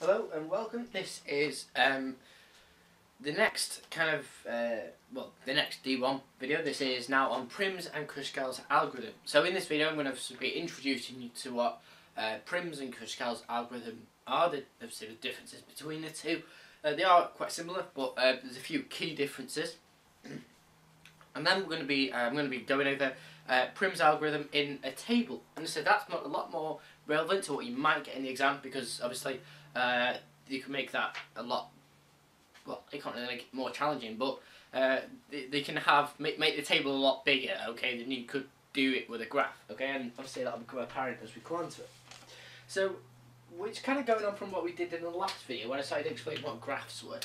Hello and welcome. This is the next kind of the next D1 video. This is now on Prim's and Kruskal's algorithm. So in this video, I'm going to be introducing you to what Prim's and Kruskal's algorithm are. Obviously, the differences between the two. They are quite similar, but there's a few key differences. And then we're going to be I'm going to be going over Prim's algorithm in a table, and so that's not a lot more relevant to what you might get in the exam, because obviously you can make that a lot. Well, you can't really make it more challenging, but they can make the table a lot bigger, okay, than you could do it with a graph, okay, and obviously that'll become apparent as we come on to it. So, which kind of going on from what we did in the last video when I started to explain what graphs were.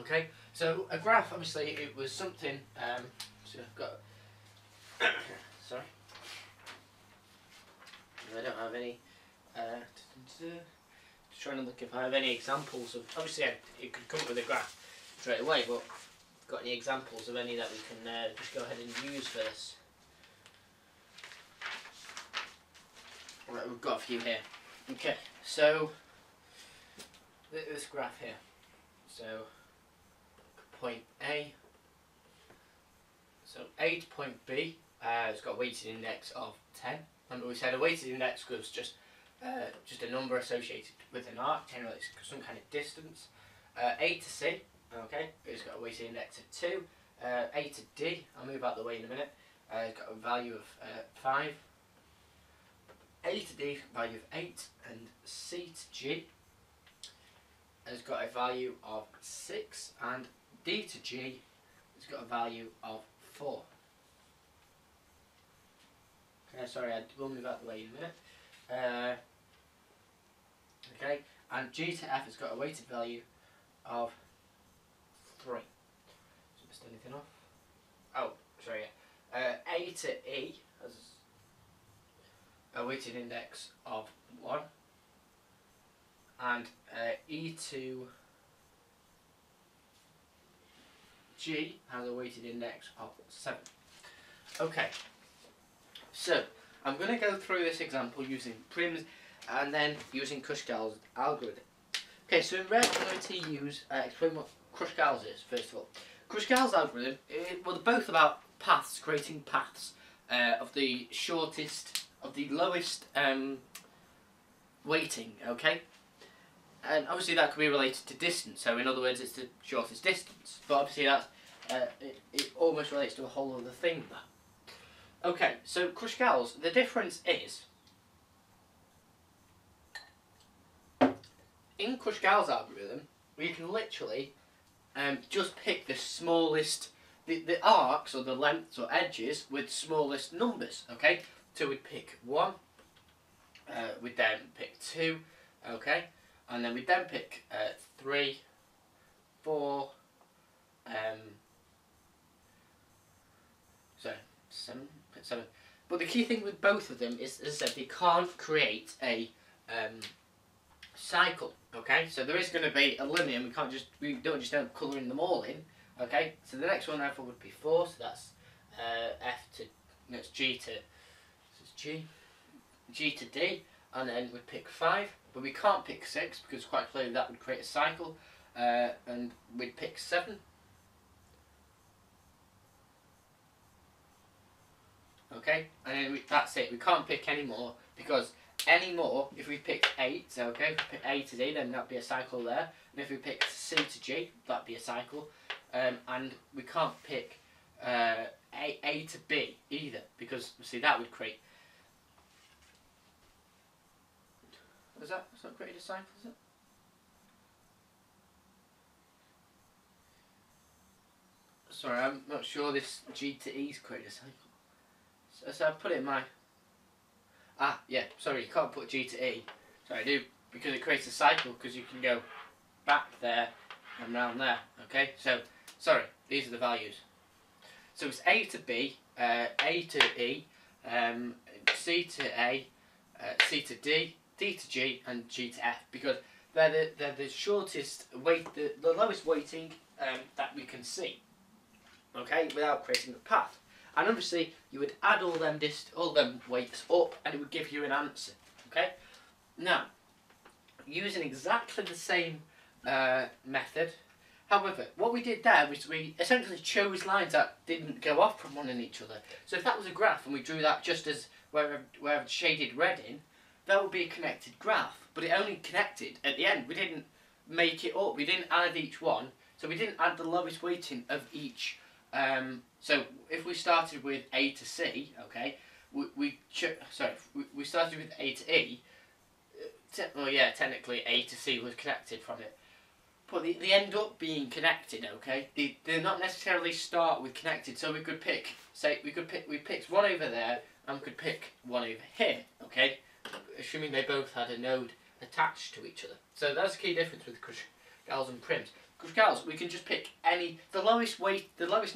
Okay, so a graph, obviously, it was something. So I've got. Sorry, I don't have any. Just trying to look if I have any examples of. Obviously, it could come up with a graph straight away, but got any examples of any that we can just go ahead and use for this? Right, we've got a few here. Okay, so this graph here. So point A. So A to point B. It's got a weighted index of 10. Remember, we said a weighted index was just a number associated with an arc, generally it's some kind of distance. A to C, okay, it's got a weighted index of 2. A to D, I'll move out the way in a minute, it's got a value of 5. A to D, value of 8, and C to G has got a value of 6, and D to G has got a value of 4. Okay, sorry, I will move out the way in a minute. Okay, and G to F has got a weighted value of 3. Has I missed anything off? Oh, sorry, yeah. A to E has a weighted index of 1. And E to G has a weighted index of 7. Okay, so I'm going to go through this example using Prim's and then using Kruskal's algorithm. Okay, so in red I'm going to explain what Kruskal's is first of all. Kruskal's algorithm, well, they're both about paths, creating paths of the shortest, of the lowest weighting, okay? And obviously that could be related to distance, so in other words it's the shortest distance, but obviously that's, it almost relates to a whole other thing there. Okay, so Kruskal's, the difference is, in Kruskal's algorithm, we can literally just pick the smallest, the arcs or the lengths or edges with smallest numbers, okay? So we'd pick 1, we'd then pick 2, okay? And then we'd then pick 3, 4, 7. But the key thing with both of them is, as I said, they can't create a cycle. Okay, so there is going to be a limit, and we don't just end up colouring them all in. Okay, so the next one therefore would be 4. So that's G to D, and then we'd pick 5. But we can't pick 6 because quite clearly that would create a cycle, and we'd pick 7. Okay, and then that's it. We can't pick any more, because any more, if we pick 8, okay, if we pick A to D, then that'd be a cycle there. And if we pick C to G, that'd be a cycle. And we can't pick A to B either, because see that would create. That's not created a cycle, is it? Sorry, I'm not sure this G to E's created a cycle. So I put it in my. Ah, yeah, sorry, you can't put G to E. Sorry, I do, because it creates a cycle, because you can go back there and round there, okay? So, sorry, these are the values. So it's A to B, A to E, C to A, C to D, D to G, and G to F, because they're the shortest weight, the lowest weighting that we can see, okay, without creating a path. And obviously, you would add all them weights up, and it would give you an answer. Okay. Now, using exactly the same method. However, what we did there was we essentially chose lines that didn't go off from one and each other. So if that was a graph and we drew that just as wherever it's shaded red in, that would be a connected graph. But it only connected at the end. We didn't make it up. We didn't add each one. So we didn't add the lowest weighting of each. So if we started with A to C, okay, we started with A to E. Well, yeah, technically A to C was connected from it. But they end up being connected, okay? They're not necessarily start with connected, so we could pick, we picked one over there, and we could pick one over here, okay? Assuming they both had a node attached to each other. So that's the key difference with Kruskals and Prims. Kruskals, we can just pick the lowest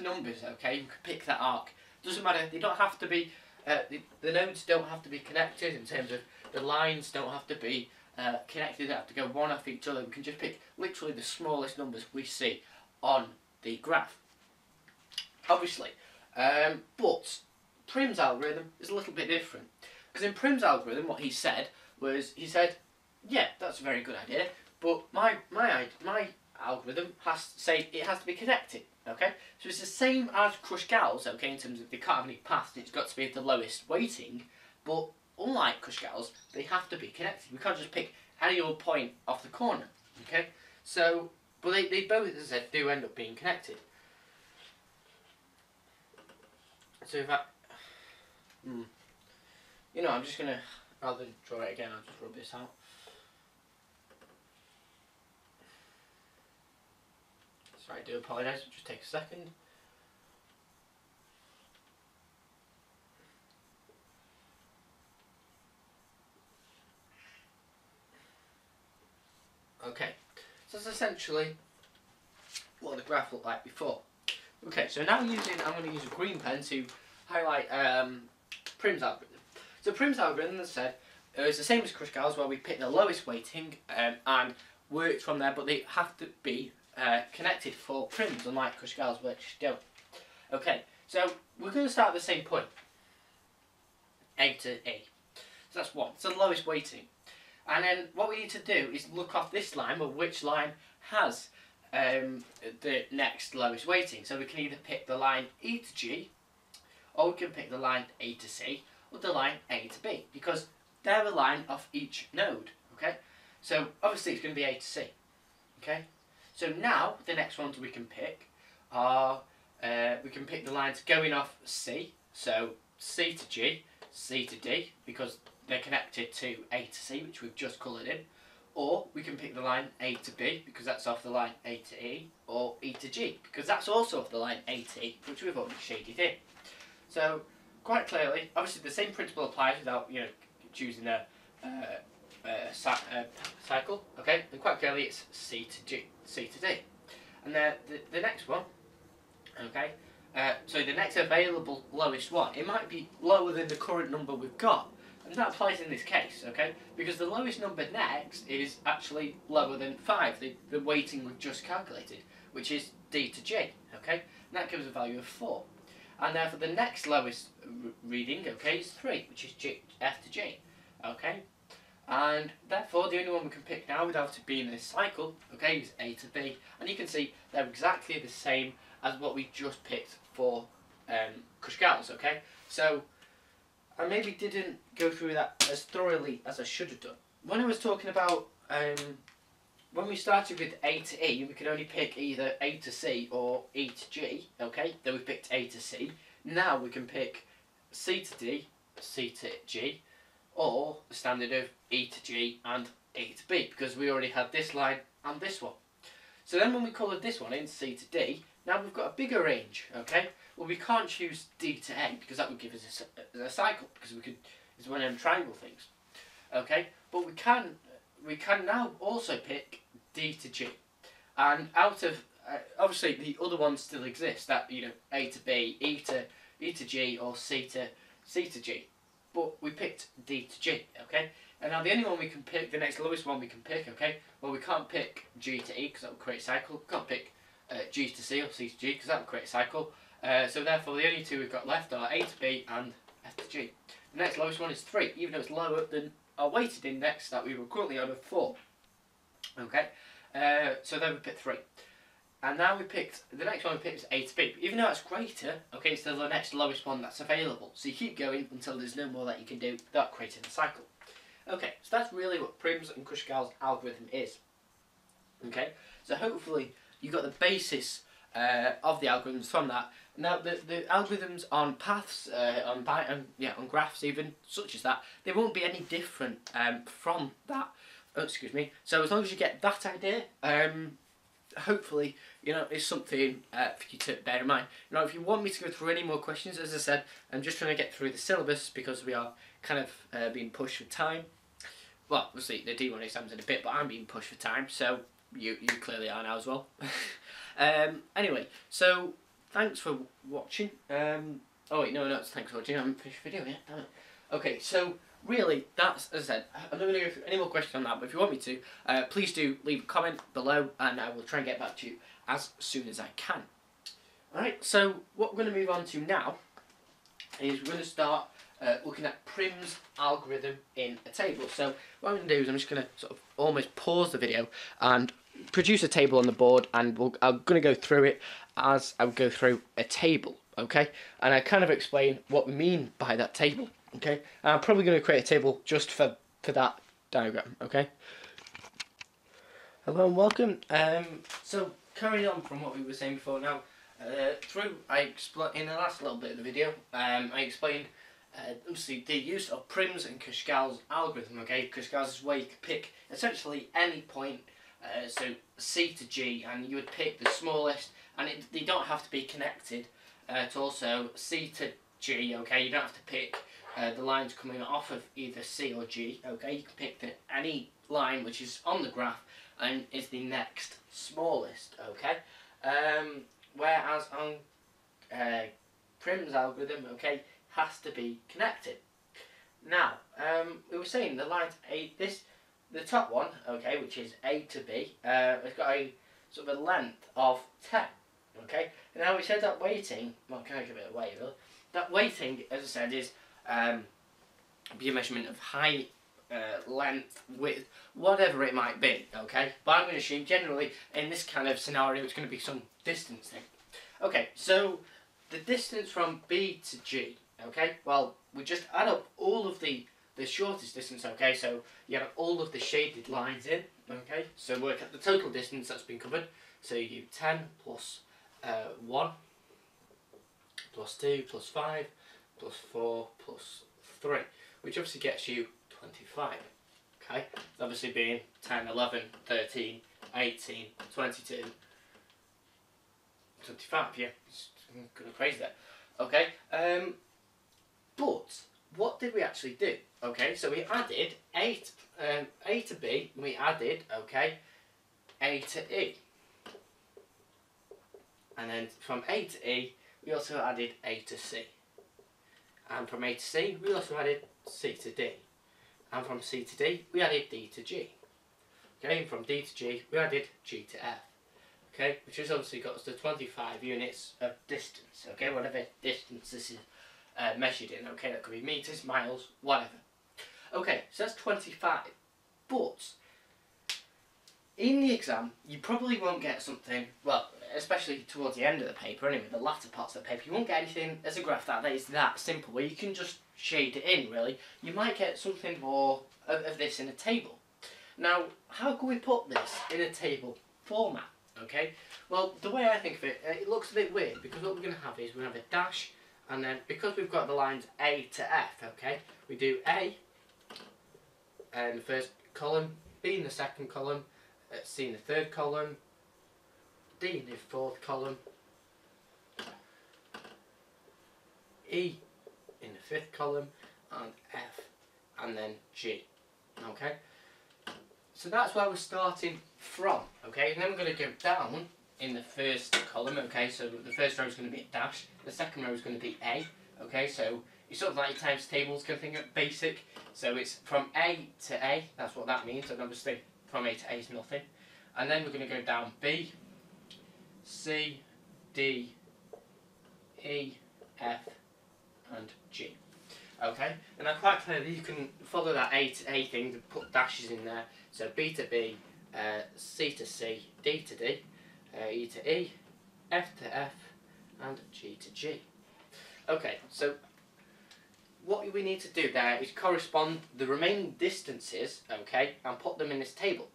numbers, okay? We could pick that arc. Doesn't matter, they don't have to be, the nodes don't have to be connected in terms of the lines don't have to be connected, they have to go one off each other. We can just pick literally the smallest numbers we see on the graph. Obviously, but Prim's algorithm is a little bit different. Because in Prim's algorithm, what he said was, yeah, that's a very good idea, but my algorithm has to be connected, okay? So it's the same as Kruskal's, okay, in terms of they can't have any paths, it's got to be at the lowest weighting, but unlike Kruskals, they have to be connected. We can't just pick any old point off the corner, okay? So, but they both, as I said, do end up being connected. So if I, you know, I'm just gonna, rather than draw it again, I'll just rub this out. Sorry, I do apologise, it'll just take a second. Okay, so that's essentially what the graph looked like before. Okay, so now I'm going to use a green pen to highlight Prim's algorithm. So Prim's algorithm, as I said, is the same as Kruskal's, where we pick the lowest weighting and work from there, but they have to be connected for Prims, unlike Kruskal's, which don't. Okay, so we're going to start at the same point, A to E. So that's one. It's the lowest weighting. And then what we need to do is look off this line, or which line has the next lowest weighting. So we can either pick the line E to G, or we can pick the line A to C, or the line A to B, because they're a line off each node, okay? So obviously it's going to be A to C, okay? So now the next ones we can pick are, we can pick the lines going off C, so C to G, C to D, because they're connected to A to C, which we've just coloured in, or we can pick the line A to B, because that's off the line A to E, or E to G, because that's also off the line A to E, which we've already shaded in. So, quite clearly, obviously the same principle applies without, you know, choosing a cycle, okay, and quite clearly it's C to G, C to D. And the next one, okay, so the next available lowest one, it might be lower than the current number we've got. And that applies in this case, okay? Because the lowest number next is actually lower than 5, the weighting we've just calculated, which is D to G, okay? And that gives a value of 4. And therefore the next lowest reading, okay, is 3, which is F to G, okay? And therefore the only one we can pick now without it being in a cycle, okay, is A to B. And you can see they're exactly the same as what we just picked for Kruskal's, okay? So I maybe didn't go through that as thoroughly as I should have done. When I was talking about, when we started with A to E, we could only pick either A to C or E to G, okay? Then we picked A to C. Now we can pick C to D, C to G, or the standard of E to G and A to B, because we already had this line and this one. So then when we coloured this one in, C to D, now we've got a bigger range, okay? Well, we can't choose D to A, because that would give us a cycle, because we could, it's one of them triangle things, okay? But we can now also pick D to G, and out of obviously the other ones still exist, that, you know, A to B, E to G, or C to G, but we picked D to G, okay? And now the only one we can pick, the next lowest one we can pick, okay? Well, we can't pick G to E, because that would create a cycle. We can't pick G to C or C to G, because that would create a cycle. So therefore the only two we've got left are A to B and F to G. The next lowest one is 3, even though it's lower than our weighted index that we were currently on of 4. Okay, so then we picked 3. And now we picked, the next one we picked is A to B. Even though it's greater, okay, it's still the next lowest one that's available. So you keep going until there's no more that you can do without creating a cycle. Okay, so that's really what Prim's and Kruskal's algorithm is. Okay, so hopefully you got the basis of the algorithms from that. Now the algorithms on paths, on graphs even, such as that, they won't be any different from that. Oh, excuse me. So as long as you get that idea, hopefully, you know, it's something for you to bear in mind. Now, if you want me to go through any more questions, as I said, I'm just trying to get through the syllabus because we are kind of being pushed for time. Well, obviously the D1 exam's in a bit, but I'm being pushed for time, so you clearly are now as well. Anyway, so thanks for watching. Oh wait, no, thanks for watching. I haven't finished the video yet. Damn it. Okay, so really, that's, as I said, I'm not going to go through any more questions on that, but if you want me to, please do leave a comment below and I will try and get back to you as soon as I can. Alright, so what we're going to move on to now is we're going to start looking at Prim's algorithm in a table. So what I'm going to do is I'm just going to sort of almost pause the video and produce a table on the board, and I'm going to go through it as I would go through a table, okay? And I kind of explain what we mean by that table, okay? And I'm probably going to create a table just for that diagram, okay? Hello and welcome. So carrying on from what we were saying before now, in the last little bit of the video, I explained obviously the use of Prim's and Kruskal's algorithm, okay? Kruskal's is where you can pick essentially any point, so C to G, and you would pick the smallest, and they don't have to be connected to also C to G, okay? You don't have to pick the lines coming off of either C or G, okay? You can pick any line which is on the graph and is the next smallest, okay? Whereas on Prim's algorithm, okay, has to be connected. Now, we were saying the lines the top one, okay, which is A to B, has got a sort of a length of 10, okay. Now we said that weighting, well, can I give it away really? That weighting, as I said, is be a measurement of height, length, width, whatever it might be, okay. But I'm going to assume generally in this kind of scenario it's going to be some distance thing. Okay, so the distance from B to G, okay, well, we just add up all of the shortest distance, okay, so you have all of the shaded lines in, okay, so work out the total distance that's been covered, so you do 10 plus 1, plus 2, plus 5, plus 4, plus 3, which obviously gets you 25, okay, it's obviously being 10, 11, 13, 18, 22, 25, yeah, it's kind of crazy there, okay, but what did we actually do? Okay, so we added A to B, and we added, okay, A to E. And then from A to E, we also added A to C. And from A to C, we also added C to D. And from C to D, we added D to G. Okay, and from D to G, we added G to F. Okay, which has obviously got us to 25 units of distance. Okay, whatever distance this is measured in, okay, that could be meters, miles, whatever. Okay, so that's 25, but in the exam you probably won't get something, well, especially towards the end of the paper anyway, the latter parts of the paper, you won't get anything as a graph that is that simple, where you can just shade it in really. You might get something more of this in a table. Now, how can we put this in a table format, okay? Well, the way I think of it, it looks a bit weird, because what we're going to have is we're going to have a dash, and then because we've got the lines A to F, okay, we do A in the first column, B in the second column, C in the third column, D in the fourth column, E in the fifth column, and F, and then G, okay. So that's where we're starting from, okay, and then we're going to go down in the first column, okay, so the first row is going to be a dash, the second row is going to be A, okay, so it's sort of like your times tables kind of thing, basic, so it's from A to A, that's what that means, and obviously from A to A is nothing, and then we're going to go down B, C, D, E, F, and G, okay, and now quite clearly you can follow that A to A thing to put dashes in there, so B to B, C to C, D to D, E to E, F to F, and G to G. Okay, so what we need to do there is correspond the remaining distances, okay, and put them in this table.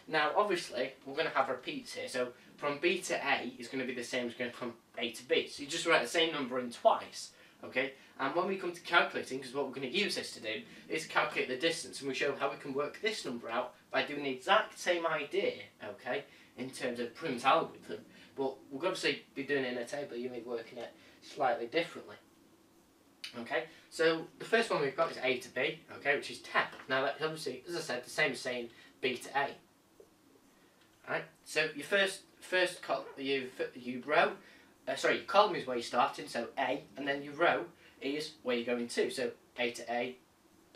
Now, obviously, we're going to have repeats here, so from B to A is going to be the same as going from A to B. So you just write the same number in twice, okay? And when we come to calculating, because what we're going to use this to do, is calculate the distance, and we show how we can work this number out by doing the exact same idea, okay, in terms of Prim's algorithm. But we'll obviously be doing it in a table, you may be working it slightly differently. Okay, so the first one we've got is A to B, okay, which is 10. Now that's obviously, as I said, the same as saying B to A. Alright, so your first column, your column is where you're starting, so A, and then your row is where you're going to. So A to A,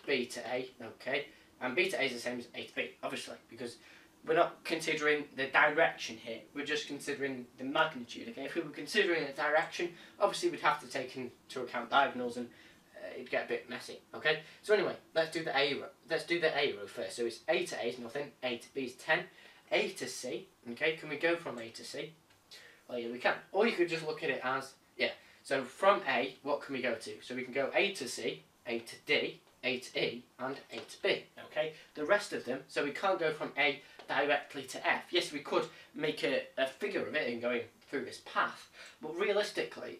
B to A, okay, and B to A is the same as A to B, obviously, because we're not considering the direction here, we're just considering the magnitude, okay? If we were considering the direction, obviously we'd have to take into account diagonals and it'd get a bit messy, okay? So anyway, let's do the A row. Let's do the A row first. So it's A to A is nothing, A to B is 10, A to C, okay? Can we go from A to C? Well, yeah, we can. Or you could just look at it as, yeah, so from A, what can we go to? So we can go A to C, A to D, A to E, and A to B, okay? The rest of them, so we can't go from A directly to F. Yes, we could make a figure of it in going through this path, but realistically,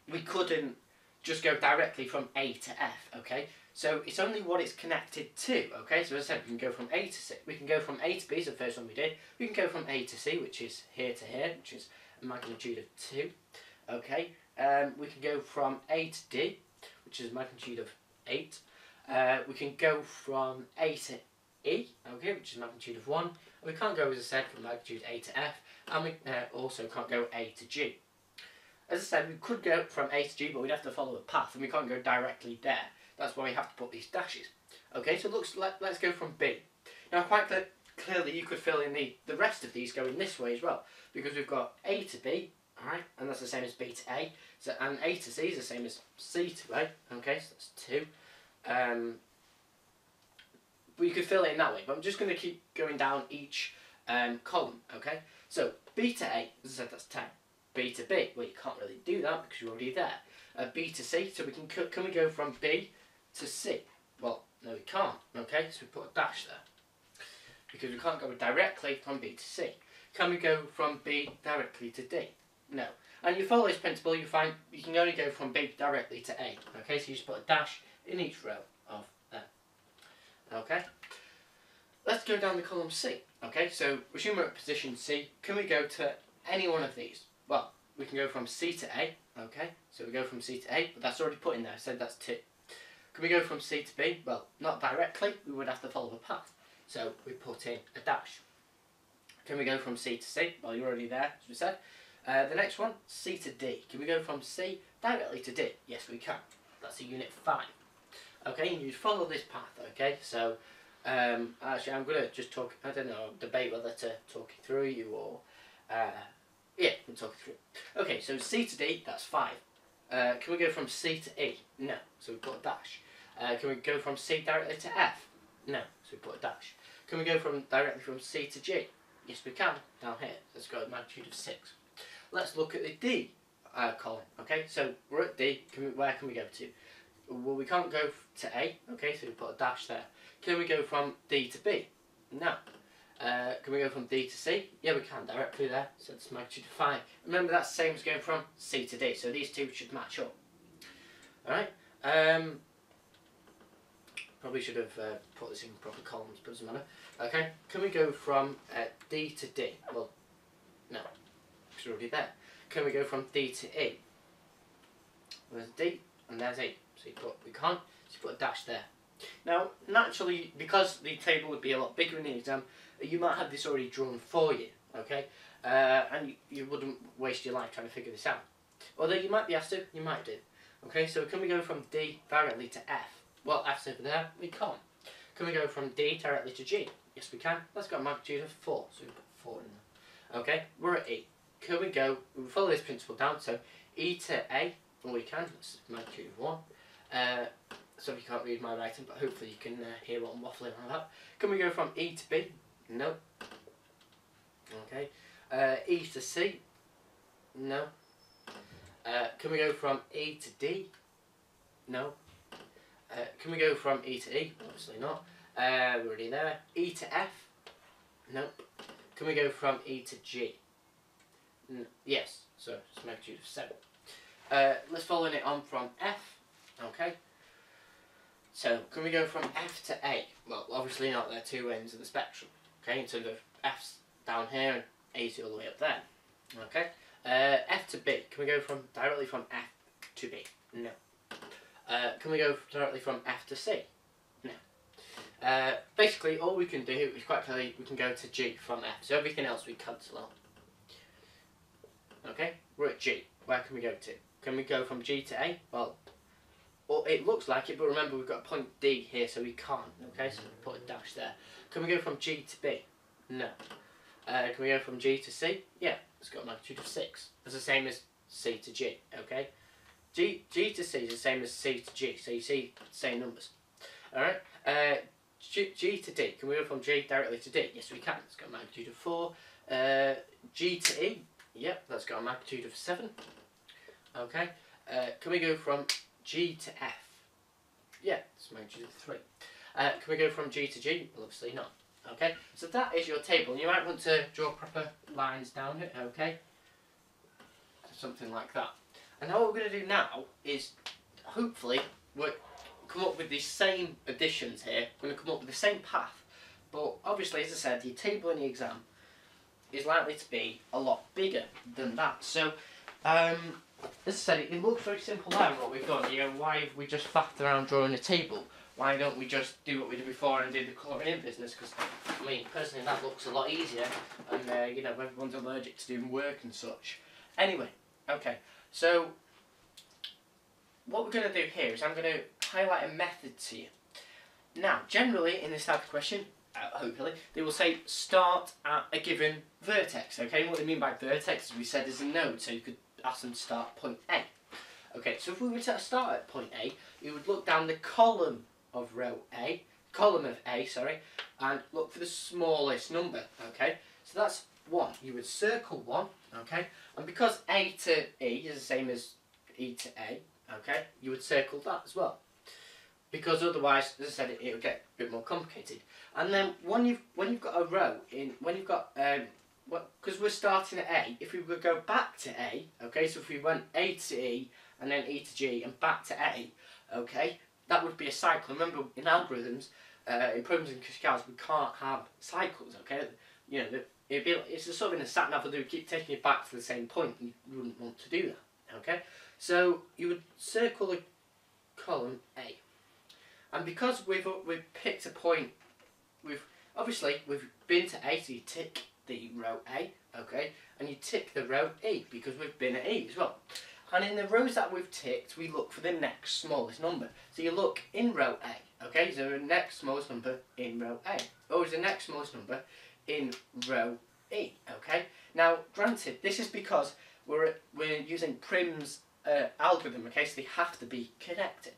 we couldn't just go directly from A to F, okay? So it's only what it's connected to, okay? So as I said, we can go from A to C. We can go from A to B, so the first one we did. We can go from A to C, which is here to here, which is a magnitude of 2, okay? We can go from A to D, which is a magnitude of 8. We can go from A to E, okay, which is a magnitude of 1. We can't go, as I said, from magnitude A to F, and we also can't go A to G. As I said, we could go from A to G, but we'd have to follow a path, and we can't go directly there. That's why we have to put these dashes. Okay, so let's go from B. Now, quite clearly, you could fill in the rest of these going this way as well, because we've got A to B, alright, and that's the same as B to A, so, and A to C is the same as C to A, okay, so that's 2. But you could fill it in that way, but I'm just going to keep going down each column, okay? So, B to A, as I said, that's 10. B to B, well, you can't really do that because you're already there. B to C, so can we go from B to C? Well, no, we can't, okay? So we put a dash there, because we can't go directly from B to C. Can we go from B directly to D? No. And you follow this principle, you find you can only go from B directly to A, okay? So you just put a dash in each row of them. Okay, let's go down the column C. Okay, so assume we're at position C. Can we go to any one of these? Well, we can go from C to A. Okay, so we go from C to A, but that's already put in there. I said that's 2. Can we go from C to B? Well, not directly. We would have to follow a path. So we put in a dash. Can we go from C to C? Well, you're already there, as we said. The next one, C to D. Can we go from C directly to D? Yes, we can. That's a unit 5. Okay, and you'd follow this path, okay? So, actually, I'm going to just talk, I don't know, debate whether to talk it through you or, yeah, we'll talk it through. Okay, so C to D, that's 5. Can we go from C to E? No, so we put a dash. Can we go from C directly to F? No, so we put a dash. Can we go directly from C to G? Yes, we can, down here. Let's go at a magnitude of 6. Let's look at the D column, okay? So, we're at D, where can we go to? Well, we can't go to A, okay, so we put a dash there. Can we go from D to B? No. Can we go from D to C? Yeah, we can, directly there, so it's magnitude of 5. Remember, that's the same as going from C to D, so these two should match up. Alright, probably should have put this in proper columns, but it doesn't matter. Okay, can we go from D to D? Well, no, because we're already there. Can we go from D to E? There's D, and there's E. So we can't, so you put a dash there. Now, naturally, because the table would be a lot bigger in the exam, you might have this already drawn for you, okay? And you wouldn't waste your life trying to figure this out. Although you might be asked to, you might do. Okay, so can we go from D directly to F? Well, F's over there, we can't. Can we go from D directly to G? Yes, we can. That's got a magnitude of 4, so we put 4 in there. Okay, we're at E. Can we go, we follow this principle down, so E to A, well, we can, that's a magnitude of 1. so if you can't read my writing, but hopefully you can hear what I'm waffling on about. Can we go from E to B? No. Okay. E to C? No. Can we go from E to D? No. Can we go from E to E? Obviously not. We're already there. E to F? Nope. Can we go from E to G? Yes. So it's a magnitude of 7. Let's follow it on from F. Okay. So can we go from F to A? Well, obviously not. They're two ends of the spectrum. Okay. In terms of F's down here and A's all the way up there. Okay. F to B. Can we go directly from F to B? No. Can we go directly from F to C? No. Basically, all we can do is quite clearly we can go to G from F. So everything else we cancel out. Okay, we're at G. Where can we go to? Can we go from G to A? Well, it looks like it, but remember we've got a point D here, so we can't. Okay, so we put a dash there. Can we go from G to B? No. Can we go from G to C? Yeah, it's got a magnitude of 6. It's the same as C to G. Okay. G to C is the same as C to G, so you see the same numbers. Alright, G to D, can we go from G directly to D? Yes we can, it's got a magnitude of 4. G to E, yep, that's got a magnitude of 7. Okay, can we go from G to F? Yeah, it's a magnitude of 3. Can we go from G to G? Well, obviously not. Okay, so that is your table. You might want to draw proper lines down it, okay? Something like that. And now what we're going to do now is, hopefully, we'll come up with these same additions here. We're going to come up with the same path. But obviously, as I said, your table in the exam is likely to be a lot bigger than that. So, as I said, it looks very simple there what we've done. You know, why have we just faffed around drawing a table? Why don't we just do what we did before and do the colouring in business? Because, I mean, personally, that looks a lot easier. And, you know, everyone's allergic to doing work and such. Anyway, okay. So, what we're going to do here is I'm going to highlight a method to you. Now, generally, in this type of question, hopefully, they will say start at a given vertex, okay? And what they mean by vertex, as we said, is a node, so you could ask them to start at point A. Okay, so if we were to start at point A, you would look down the column of A, sorry, and look for the smallest number, okay? So that's 1. You would circle 1, okay? And because A to E is the same as E to A, okay, you would circle that as well. Because otherwise, as I said, it would get a bit more complicated. And then when you've got a row in, when you've got because we're starting at A, if we would go back to A, okay, so if we went A to E and then E to G and back to A, okay, that would be a cycle. Remember, in algorithms, in Prims and Kruskals, we can't have cycles, okay? You know, it's a sort of in a sat nav, they would keep taking you back to the same point. You wouldn't want to do that, okay? So you would circle the column A, and because we've picked a point, we've been to A, so you tick the row A, okay, and you tick the row E because we've been at E as well. And in the rows that we've ticked, we look for the next smallest number. So you look in row A, okay, so the next smallest number in row A. Or is the next smallest number in row E, okay? Now, granted, this is because we're using Prim's algorithm, okay, so they have to be connected.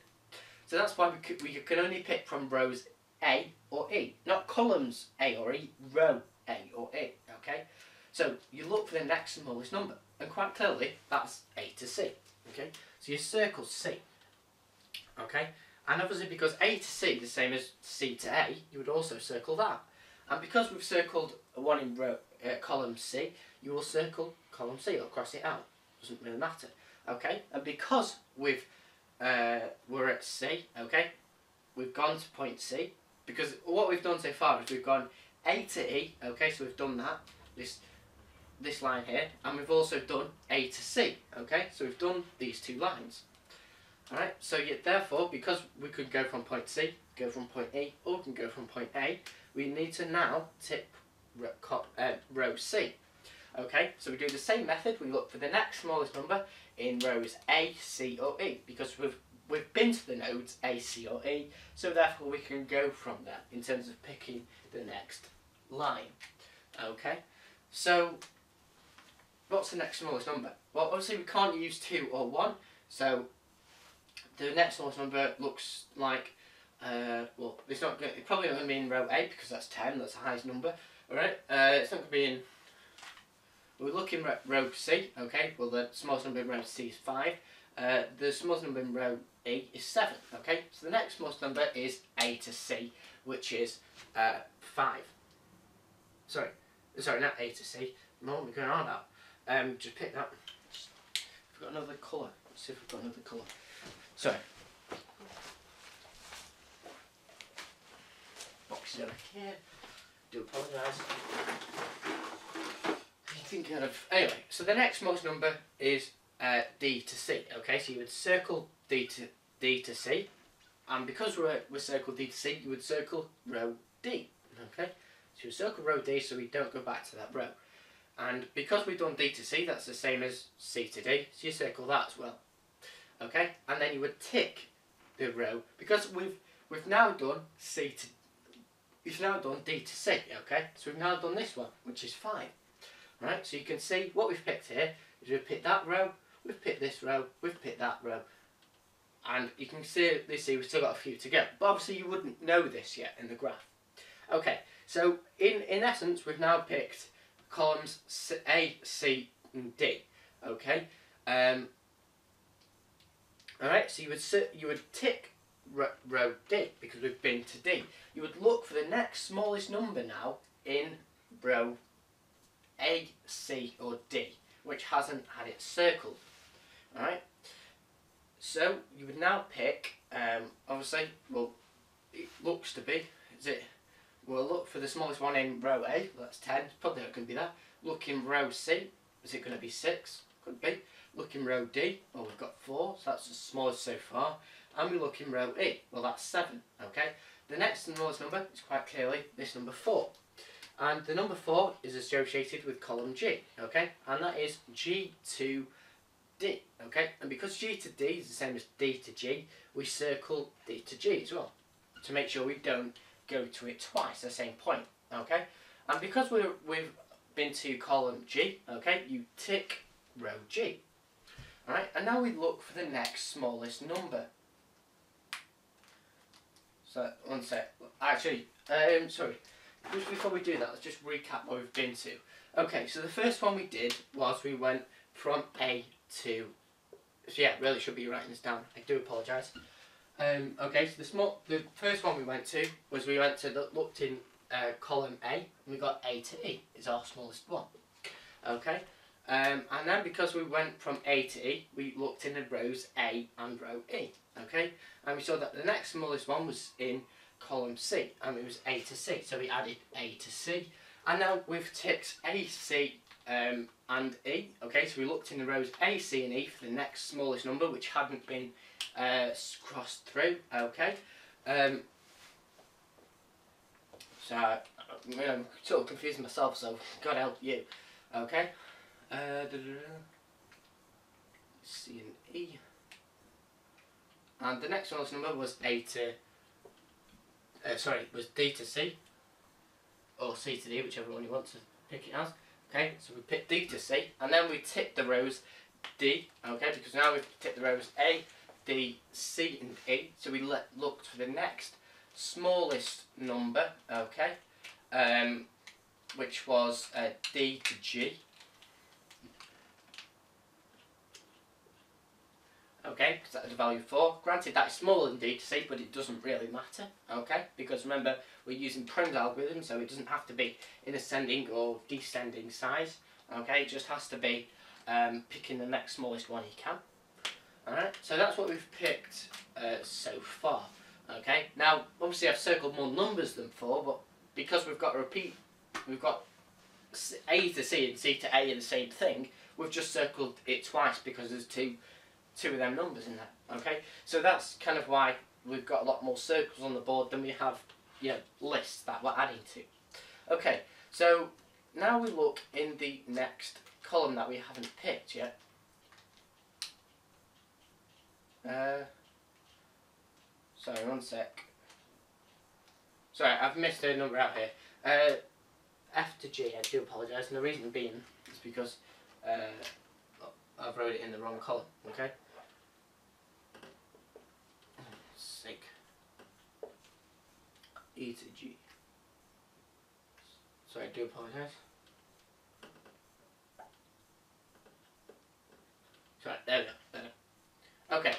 So that's why we can only pick from rows A or E, not columns A or E, row A or E, okay? So you look for the next smallest number, and quite clearly that's A to C, okay? So you circle C, okay? And obviously because A to C is the same as C to A, you would also circle that. And because we've circled one in column C, you will circle column C, or cross it out, doesn't really matter, okay? And because we're at C, okay, we've gone to point C, because what we've done so far is we've gone A to E, okay, so we've done that, this line here, and we've also done A to C, okay, so we've done these two lines. Alright, so therefore, because we could go from point C, go from point E, or we can go from point A, we need to now tick row C. Okay, so we do the same method, we look for the next smallest number in rows A, C or E, because we've been to the nodes A, C or E, so therefore we can go from there in terms of picking the next line. Okay, so what's the next smallest number? Well, obviously we can't use 2 or 1, so the next smallest number looks like, well, it's probably not going to be in row A because that's 10, that's the highest number, alright? It's not going to be in, we're looking at row C, okay? Well, the smallest number in row C is 5. The smallest number in row E is 7, okay? So the next smallest number is A to C, which is 5. Sorry, not A to C. No, we're going on now. Just pick that. We've got another colour. Let's see if we've got another colour. Sorry. Boxes over here. Do apologise. Anyway, so the next smallest number is D to C. Okay, so you would circle D to C, and because we're circled D to C, you would circle row D. Okay, so you circle row D so we don't go back to that row. And because we've done D to C, that's the same as C to D, so you circle that as well. Okay, and then you would tick the row because we've now done D to C. Okay, so we've now done this one, which is 5. Right, so you can see what we've picked here is we've picked that row, we've picked this row, we've picked that row, and you can see we've still got a few to go. But obviously you wouldn't know this yet in the graph. Okay, so in essence we've now picked columns A, C, and D. Okay, alright, so you would tick row D because we've been to D. You would look for the next smallest number now in row A, C, or D, which hasn't had it circled. Alright, so you would now pick, obviously, well, it looks to be, we'll look for the smallest one in row A, well, that's 10, it's probably not going to be that. Look in row C, is it going to be 6? Could be. Look in row D, well, we've got 4, so that's the smallest so far. And we look in row E, well, that's 7, okay? The next smallest number is quite clearly this number 4. And the number 4 is associated with column G, okay? And that is G to D, okay? And because G to D is the same as D to G, we circle D to G as well, to make sure we don't go to it twice, the same point, okay? And because we've been to column G, okay, you tick row G. Alright, and now we look for the next smallest number. So, one sec. Actually, sorry. Just before we do that, let's just recap what we've been to. Okay, so the first one we did was we went from A to... So yeah, really should be writing this down. I do apologise. Okay, so the first one we went to was looked in column A, and we got A to E is our smallest one. Okay, and then because we went from A to E, we looked in the rows A and row E. Okay, and we saw that the next smallest one was in column C, and it was A to C, so we added A to C, and now we've ticked A, C, and E. Okay, so we looked in the rows A, C, and E for the next smallest number, which hadn't been crossed through. Okay, so I'm sort of confusing myself, so God help you. Okay, C and E, and the next smallest number was A to was D to C, or C to D, whichever one you want to pick it as. Okay, so we picked D to C, and then we ticked the rows D, okay, because now we've ticked the rows A, D, C, and E, so we looked for the next smallest number, okay, which was D to G. Okay, because that is a value 4. Granted, that is smaller than D to C, but it doesn't really matter, okay? Because remember, we're using Prim's algorithm, so it doesn't have to be in ascending or descending size, okay? It just has to be picking the next smallest one you can. Alright, so that's what we've picked so far, okay? Now, obviously I've circled more numbers than 4, but because we've got to repeat, we've got A to C and C to A in the same thing, we've just circled it twice because there's two of them numbers in there, okay? So that's kind of why we've got a lot more circles on the board than we have, you know, lists that we're adding to. Okay, so now we look in the next column that we haven't picked yet. Sorry, one sec. Sorry, I've missed a number out here. F to G, I do apologise, and the reason being is because I've wrote it in the wrong column, okay? E to G. Sorry, I do apologise. Sorry, there we go. There. Okay.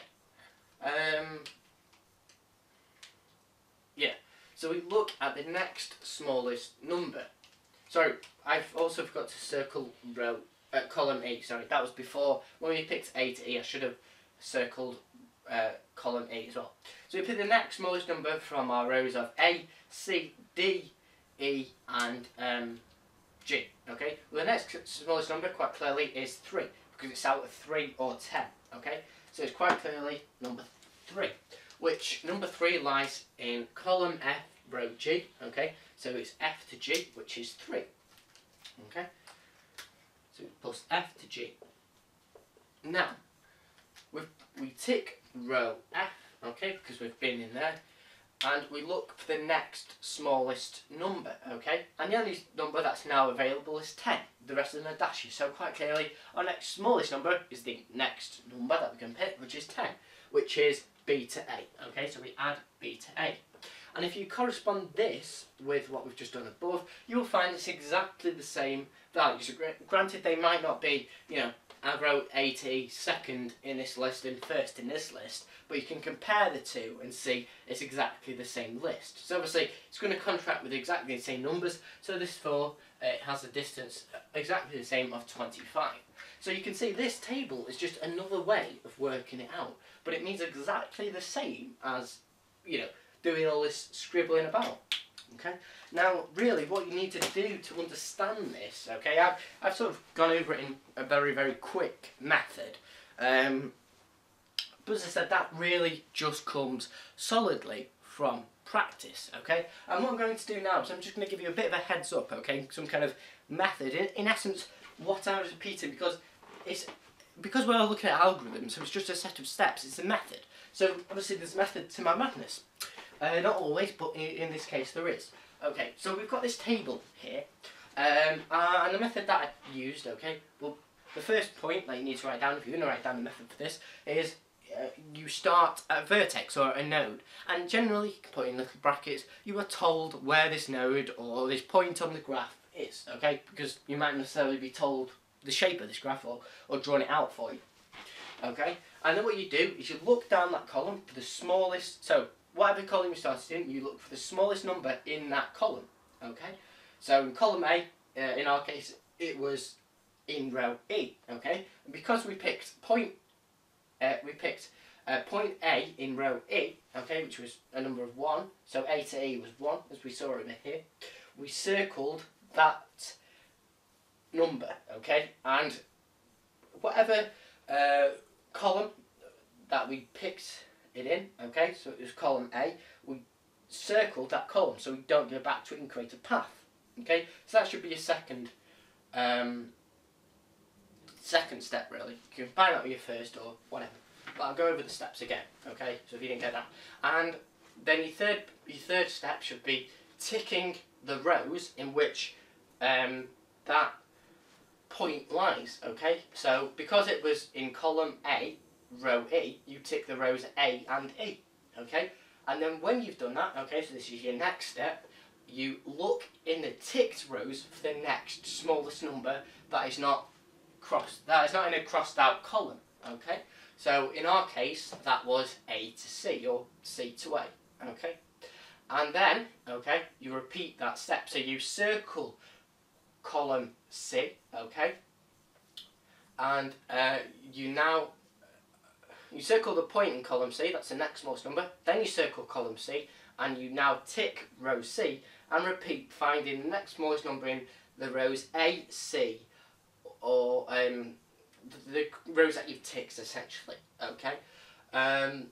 Yeah. So we look at the next smallest number. Sorry, I've also forgot to circle column E. Sorry, that was before when we picked A to E. I should have circled column E as well. So we pick the next smallest number from our rows of A, C, D, E, and G. Okay. Well, the next smallest number quite clearly is 3 because it's out of 3 or 10. Okay. So it's quite clearly number 3, which number 3 lies in column F, row G. Okay. So it's F to G, which is 3. Okay. So plus F to G. Now we tick row F. Okay, because we've been in there. And we look for the next smallest number, okay? And the only number that's now available is 10. The rest of them are dashes. So quite clearly, our next smallest number is the next number that we can pick, which is 10, which is B to A, okay? So we add B to A. And if you correspond this with what we've just done above, you'll find it's exactly the same values. So granted, they might not be, you know, I wrote A to E second in this list and first in this list, but you can compare the two and see it's exactly the same list. So obviously it's going to contract with exactly the same numbers, so this 4 has a distance exactly the same of 25. So you can see this table is just another way of working it out, but it means exactly the same as, you know, doing all this scribbling about. Okay. Now, really, what you need to do to understand this, okay, I've sort of gone over it in a very, very quick method, but as I said, that really just comes solidly from practice, okay. And what I'm going to do now is I'm just going to give you a bit of a heads up, okay, some kind of method. In essence, what I was repeating, because we're looking at algorithms, so it's just a set of steps. It's a method. So obviously, there's a method to my madness. Not always, but in this case there is. Okay, so we've got this table here, and the method that I used, okay, well, the first point that you need to write down, if you're going to write down the method for this, is you start at a vertex or a node, and generally, you can put in little brackets, you are told where this node or this point on the graph is, okay, because you might necessarily be told the shape of this graph or drawn it out for you, okay, and then what you do is you look down that column for the smallest, so whatever column you started in, you look for the smallest number in that column, okay? So in column A, in our case, it was in row E, okay? And because we picked point A in row E, okay, which was a number of 1, so A to E was 1, as we saw over here, we circled that number, okay? And whatever column that we picked it in, okay, so it was column A, we circled that column so we don't go back to it and create a path, okay, so that should be a second step really. You can combine that with your first or whatever, but I'll go over the steps again, okay, so if you didn't get that. And then your third step should be ticking the rows in which that point lies, okay, so because it was in column A, row E, you tick the rows A and E, okay? And then when you've done that, okay, so this is your next step, you look in the ticked rows for the next smallest number that is not in a crossed out column, okay? So in our case, that was A to C, or C to A, okay? And then, okay, you repeat that step, so you circle column C, okay? And you circle the point in column C, that's the next smallest number, then you circle column C, and you now tick row C, and repeat, finding the next smallest number in the rows A, C, or the rows that you've ticked, essentially, okay? And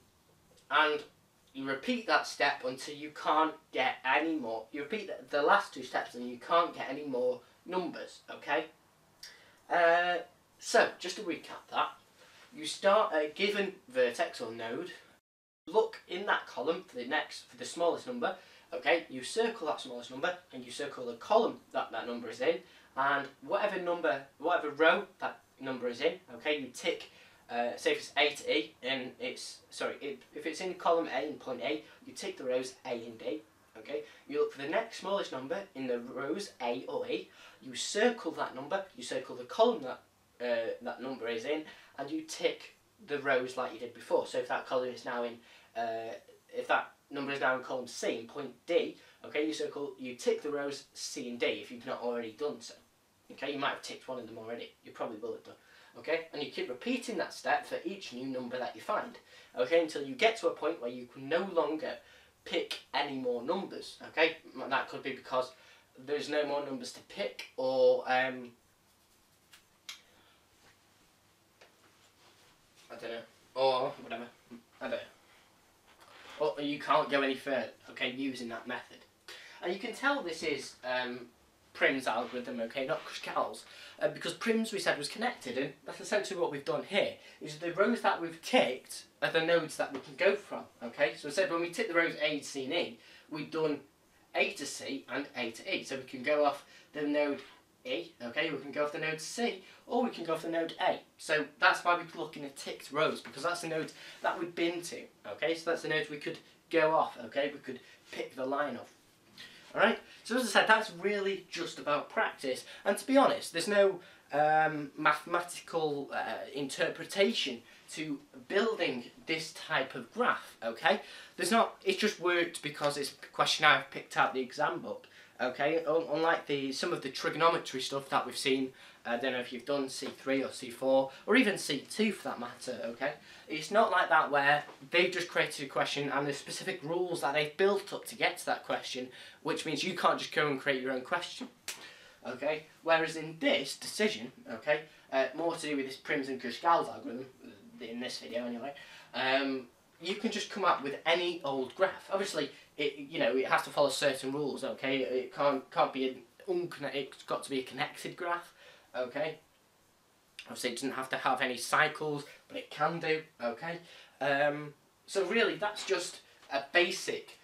you repeat that step until you can't get any more. You repeat the last 2 steps and you can't get any more numbers, okay? So, just to recap that, you start at a given vertex or node, look in that column for the smallest number, okay, you circle that smallest number and you circle the column that number is in, and whatever row that number is in, okay, you tick, say if it's A to E, and if it's in column A in point A, you tick the rows A and D, okay, you look for the next smallest number in the rows A or E, you circle that number, you circle the column that that number is in, and you tick the rows like you did before. So if that column is now in, if that number is now in column C in point D, okay, you tick the rows C and D if you've not already done so. Okay, you might have ticked one of them already, you probably will have done. Okay, and you keep repeating that step for each new number that you find. Okay, until you get to a point where you can no longer pick any more numbers. Okay, and that could be because there's no more numbers to pick, or I don't know, or whatever, I don't know. Or you can't go any further, okay, using that method. And you can tell this is Prim's algorithm, okay, not Kruskal's, because Prim's we said was connected, and that's essentially what we've done here, is the rows that we've ticked are the nodes that we can go from, okay. So we said when we tick the rows A, C and E, we've done A to C and A to E, so we can go off the node E, okay, we can go off the node C, or we can go off the node A. So that's why we're looking at ticked rows, because that's the nodes that we've been to, okay, so that's the nodes we could go off, okay, we could pick the line off. Alright, so as I said, that's really just about practice, and to be honest, there's no mathematical interpretation to building this type of graph, okay? There's not, it's just worked because it's a question I've picked out the exam book, okay? Unlike some of the trigonometry stuff that we've seen, I don't know if you've done C3 or C4, or even C2 for that matter, okay? It's not like that where they've just created a question and there's specific rules that they've built up to get to that question, which means you can't just go and create your own question, okay? Whereas in this decision, okay, more to do with this Prim's and Kruskal's algorithm, in this video anyway, you can just come up with any old graph. Obviously, it has to follow certain rules, okay? It can't be it's got to be a connected graph, okay? Obviously, it doesn't have to have any cycles, but it can do, okay? So really, that's just a basic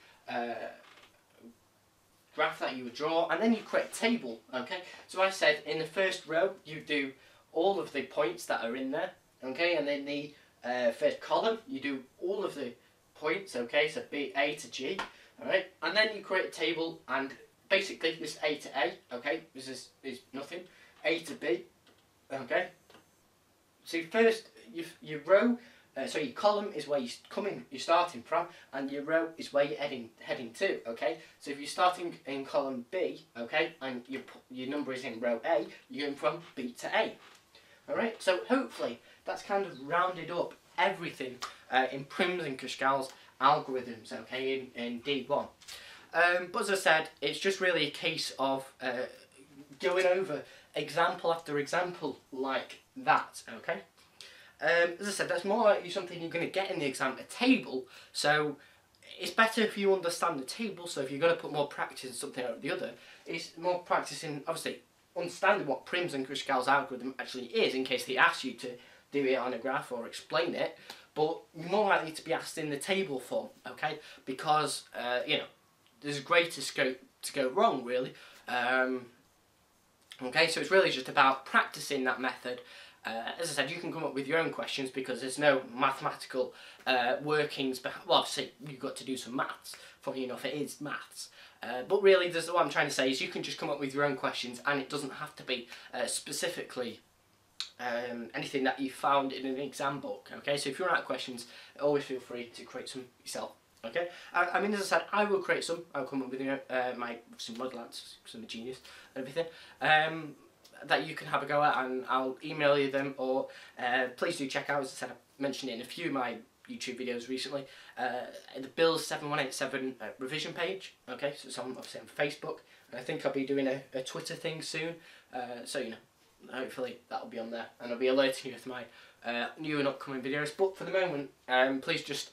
graph that you would draw, and then you create a table, okay? So I said in the first row, you do all of the points that are in there, okay? And then the first column, you do all of the points, okay? So A to G, alright? And then you create a table, and basically this A to A, okay? This is nothing. A to B, okay? So first, your row, so your column is where you're starting from, and your row is where you're heading to, okay? So if you're starting in column B, okay, and your number is in row A, you're going from B to A, alright? So hopefully that's kind of rounded up everything in Prim's and Kruskal's algorithms, okay, in D1. But as I said, it's just really a case of going over example after example like that, okay? As I said, that's more likely something you're going to get in the exam, a table, so it's better if you understand the table. So if you're going to put more practice in something or the other, it's more practice in, obviously, understanding what Prim's and Kruskal's algorithm actually is, in case they ask you to do it on a graph or explain it, but you're more likely to be asked in the table form, okay? Because, there's a greater scope to go wrong, really. Okay, so it's really just about practicing that method. As I said, you can come up with your own questions because there's no mathematical workings. Well, obviously, you've got to do some maths. Funny enough, it is maths. But really, what I'm trying to say is you can just come up with your own questions, and it doesn't have to be specifically anything that you found in an exam book. Okay, so if you run out of questions, always feel free to create some yourself. Okay, I mean, as I said, I will create some. I'll come up with some model answers because I'm a genius and everything, that you can have a go at, and I'll email you them, or please do check out, as I said, I mentioned it in a few of my YouTube videos recently, the Bills 7187 revision page. Okay, so it's obviously on Facebook, and I think I'll be doing a Twitter thing soon, so hopefully that'll be on there, and I'll be alerting you with my new and upcoming videos. But for the moment, please just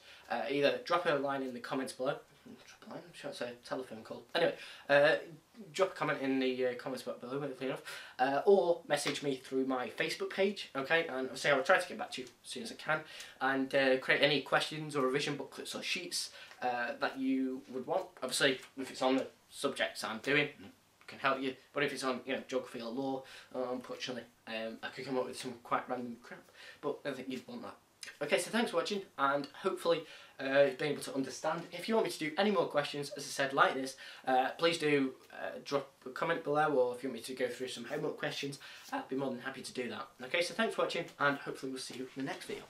either drop a line in the comments below. Drop a line? I'm sure it's a telephone call. Anyway, drop a comment in the comments below, hopefully enough, or message me through my Facebook page, okay? And I'll try to get back to you as soon as I can, and create any questions or revision booklets or sheets that you would want. Obviously, if it's on the subjects I'm doing, can help you. But if it's on, geography or law, unfortunately, I could come up with some quite random crap. But I don't think you'd want that. Okay, so thanks for watching, and hopefully you've been able to understand. If you want me to do any more questions, as I said, like this, please do drop a comment below, or if you want me to go through some homework questions, I'd be more than happy to do that. Okay, so thanks for watching, and hopefully we'll see you in the next video.